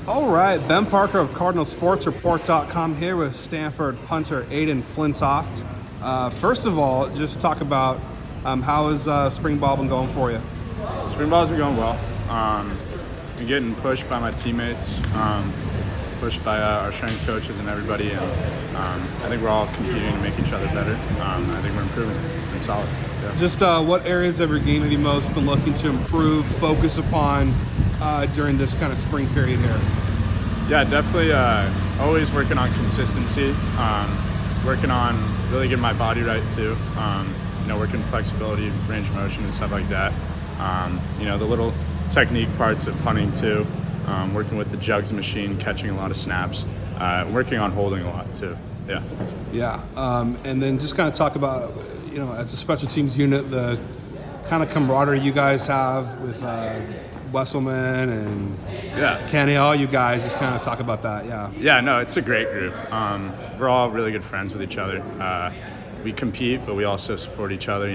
All right, Ben Parker of CardinalSportsReport.com here with Stanford punter Aidan Flintoft. First of all, just talk about how has spring ball been going for you? Spring ball's been going well. Been getting pushed by my teammates, pushed by our strength coaches and everybody, and I think we're all competing to make each other better. I think we're improving. It's been solid. Yeah. Just what areas of your game have you most been looking to improve, focus upon during this kind of spring period here? Yeah, definitely always working on consistency, working on really getting my body right too, working flexibility, range of motion and stuff like that. The little technique parts of punting too, working with the jugs machine, catching a lot of snaps, working on holding a lot too. Yeah, and then just kind of talk about, as a special teams unit, the kind of camaraderie you guys have with Wesselman and Kenny, all you guys, just kind of talk about that. Yeah, no, it's a great group. We're all really good friends with each other. We compete, but we also support each other,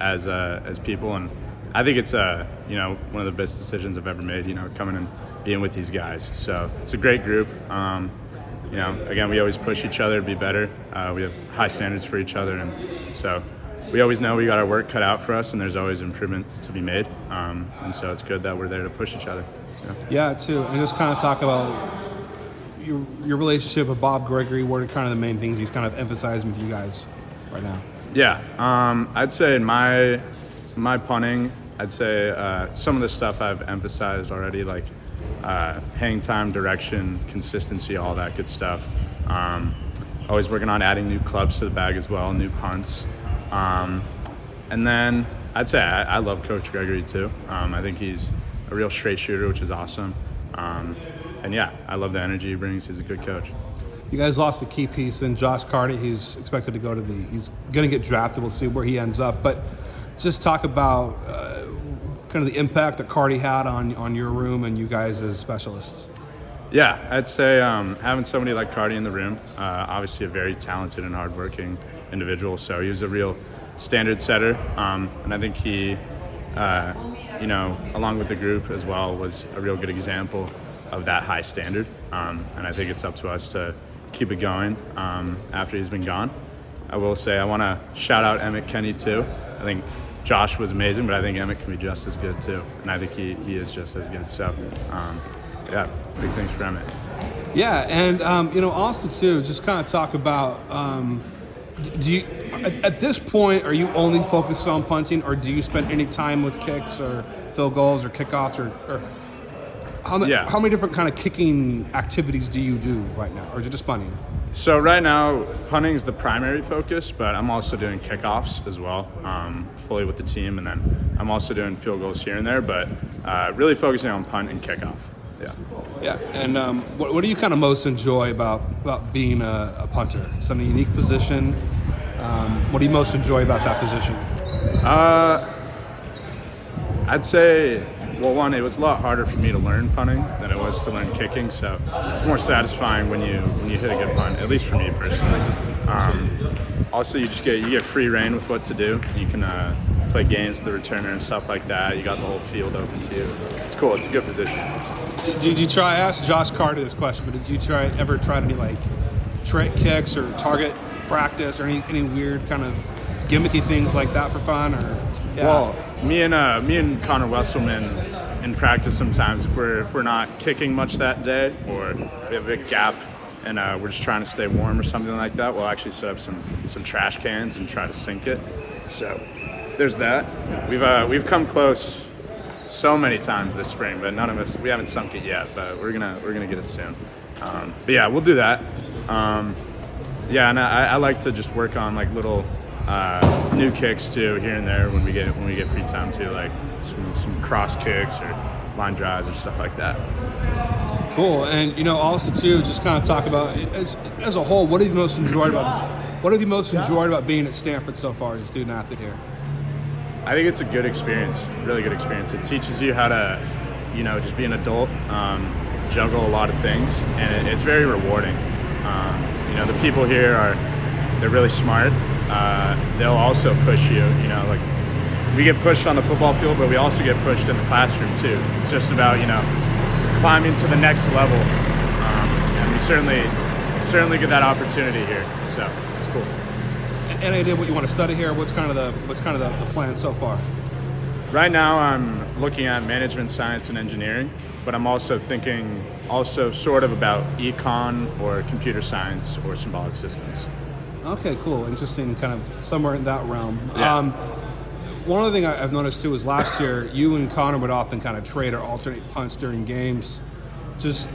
as people. And I think it's, one of the best decisions I've ever made, coming and being with these guys. So it's a great group. Again, we always push each other to be better. We have high standards for each other. And so we always know we got our work cut out for us, and there's always improvement to be made. And so it's good that we're there to push each other. Yeah, too. And just kind of talk about your relationship with Bob Gregory. What are kind of the main things he's kind of emphasizing with you guys right now? Yeah, I'd say in my punting, I'd say some of the stuff I've emphasized already, like hang time, direction, consistency, all that good stuff. Always working on adding new clubs to the bag as well, new punts. And then I'd say I love Coach Gregory too. I think he's a real straight shooter, which is awesome. And yeah, I love the energy he brings. He's a good coach. You guys lost the key piece in Josh Carty. He's expected to go to he's going to get drafted. We'll see where he ends up. But just talk about kind of the impact that Carty had on your room and you guys as specialists. Yeah, I'd say having somebody like Carty in the room, obviously a very talented and hardworking individual. So he was a real standard setter. And I think he, along with the group as well, was a real good example of that high standard. And I think it's up to us to keep it going after he's been gone. I will say I want to shout out Emmett Kenny too. I think Josh was amazing, but I think Emmett can be just as good too. And I think he is just as good. So, big thanks for Emmett. Yeah, and also too, just kind of talk about, do you at this point are you only focused on punting, or do you spend any time with kicks or field goals or kickoffs or how many different kind of kicking activities do you do right now, or is it just punting? So right now, punting is the primary focus, but I'm also doing kickoffs as well, fully with the team, and then I'm also doing field goals here and there, but really focusing on punt and kickoff. Yeah, and what do you kind of most enjoy about being a punter? It's a unique position. What do you most enjoy about that position? I'd say, well, one, it was a lot harder for me to learn punting than it was to learn kicking, so it's more satisfying when you hit a good punt, at least for me personally. Also, you get free reign with what to do. You can play games with the returner and stuff like that. You got the whole field open to you. It's cool. It's a good position. Did you try? I asked Josh Carter this question, but did you ever try any like trick kicks or target practice or any weird kind of gimmicky things like that for fun? Or Well, me and Connor Wesselman in practice sometimes, if we're not kicking much that day, or we have a big gap and we're just trying to stay warm or something like that, we'll actually set up some trash cans and try to sink it. So there's that. We've come close so many times this spring, but we haven't sunk it yet, but we're gonna get it soon. But yeah, we'll do that. And I like to just work on like little new kicks too here and there when we get free time too, like some cross kicks or line drives or stuff like that. Cool. And also too, just kind of talk about as a whole, what have you most enjoyed about being at Stanford so far as a student athlete here? I think it's a good experience, really good experience. It teaches you how to, just be an adult, juggle a lot of things, and it's very rewarding. The people here they're really smart. They'll also push you, like we get pushed on the football field, but we also get pushed in the classroom too. It's just about, climbing to the next level, and we certainly get that opportunity here. So it's cool. Any idea what you want to study here? What's kind of the plan so far? Right now, I'm looking at management science and engineering, but I'm also thinking sort of about econ or computer science or symbolic systems. Okay, cool. Interesting, kind of somewhere in that realm. Yeah. One other thing I've noticed too is last year, you and Connor would often kind of trade or alternate punts during games. Just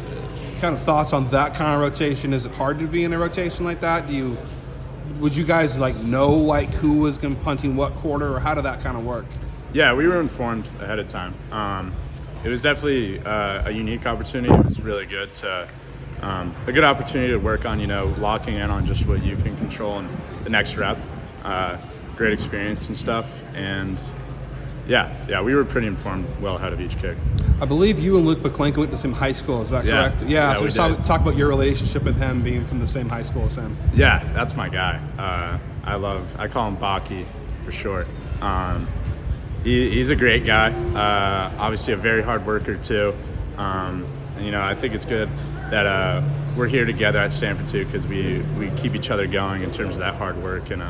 kind of thoughts on that kind of rotation. Is it hard to be in a rotation like that? Would you guys know who was going to punting what quarter, or how did that kind of work? Yeah, we were informed ahead of time. It was definitely a unique opportunity. It was really good a good opportunity to work on, locking in on just what you can control in the next rep. Great experience and stuff. And yeah, we were pretty informed well ahead of each kick. I believe you and Luke McClinkin went to the same high school. Is that correct? Yeah. So we talk about your relationship with him being from the same high school as him. Yeah, that's my guy. I call him Baki for short. He's a great guy. Obviously a very hard worker too. And I think it's good that we're here together at Stanford too, because we keep each other going in terms of that hard work and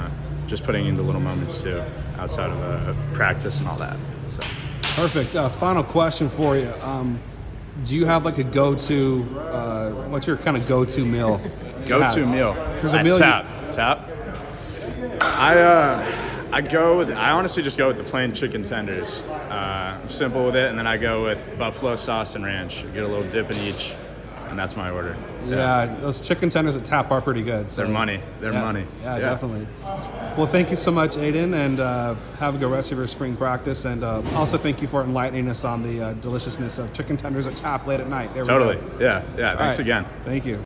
just putting in the little moments too, outside of practice and all that. So. Perfect. Final question for you. Do you have a go-to? What's your kind of go-to meal? Go-to meal. There's a meal. Tap. I honestly just go with the plain chicken tenders. I'm simple with it, and then I go with buffalo sauce and ranch. Get a little dip in each, and that's my order. Yeah, those chicken tenders at Tap are pretty good. So. They're money. They're money. Yeah, definitely. Well, thank you so much, Aidan, and have a good rest of your spring practice. And also thank you for enlightening us on the deliciousness of chicken tenders at Tap late at night. There we go. Yeah. Thanks again. Thank you.